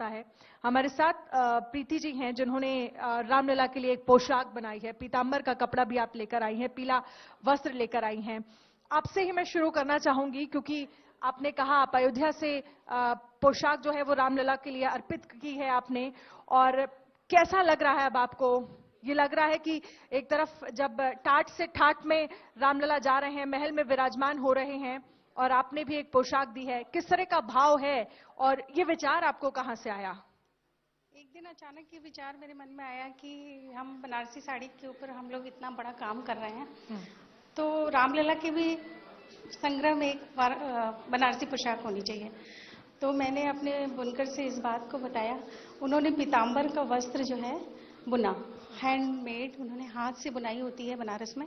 आता है। हमारे साथ प्रीति जी हैं जिन्होंने रामलला के लिए एक पोशाक बनाई है। पीतांबर का कपड़ा भी आप लेकर आई हैं, पीला वस्त्र लेकर आई हैं। आपसे ही मैं शुरू करना चाहूंगी क्योंकि आपने कहा आप अयोध्या से पोशाक जो है वो रामलला के लिए अर्पित की है आपने, और कैसा लग रहा है अब आपको? ये लग रहा है कि एक तरफ जब टाट से ठाट में रामलला जा रहे हैं, महल में विराजमान हो रहे हैं, और आपने भी एक पोशाक दी है, किस तरह का भाव है और ये विचार आपको कहां से आया? एक दिन अचानक ये विचार मेरे मन में आया कि हम बनारसी साड़ी के ऊपर हम लोग इतना बड़ा काम कर रहे हैं, तो रामलला के भी संग्रह में एक बनारसी पोशाक होनी चाहिए। तो मैंने अपने बुनकर से इस बात को बताया। उन्होंने पीतांबर का वस्त्र जो है बुना, हैंडमेड, उन्होंने हाथ से बुनाई होती है बनारस में,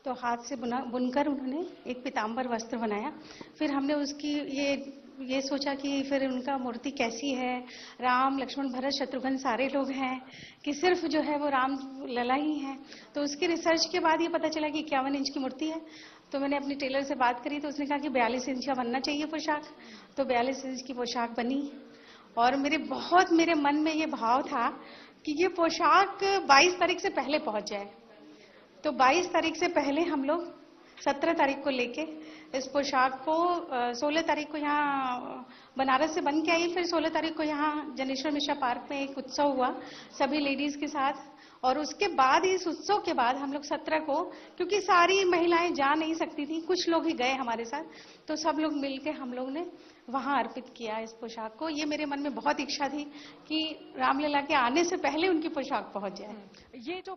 तो हाथ से बुनकर उन्होंने एक पीतांबर वस्त्र बनाया। फिर हमने उसकी ये सोचा कि फिर उनका मूर्ति कैसी है, राम लक्ष्मण भरत शत्रुघ्न सारे लोग हैं कि सिर्फ जो है वो राम लला ही है। तो उसकी रिसर्च के बाद ये पता चला कि 51 इंच की मूर्ति है। तो मैंने अपनी टेलर से बात करी तो उसने कहा कि 42 इंच का बनना चाहिए पोशाक। तो 42 इंच की पोशाक बनी, और मेरे मन में ये भाव था कि ये पोशाक 22 तारीख से पहले पहुंच जाए। तो 22 तारीख से पहले हम लोग 17 तारीख को लेके इस पोशाक को 16 तारीख को यहाँ बनारस से बन के आई। फिर 16 तारीख को यहाँ जनेश्वर मिश्रा पार्क में एक उत्सव हुआ सभी लेडीज के साथ, और उसके बाद इस उत्सव के बाद हम लोग 17 को, क्योंकि सारी महिलाएं जा नहीं सकती थी, कुछ लोग ही गए हमारे साथ, तो सब लोग मिलके हम लोग ने वहां अर्पित किया इस पोशाक को। ये मेरे मन में बहुत इच्छा थी कि रामलला के आने से पहले उनकी पोशाक पहुंच जाए। ये जो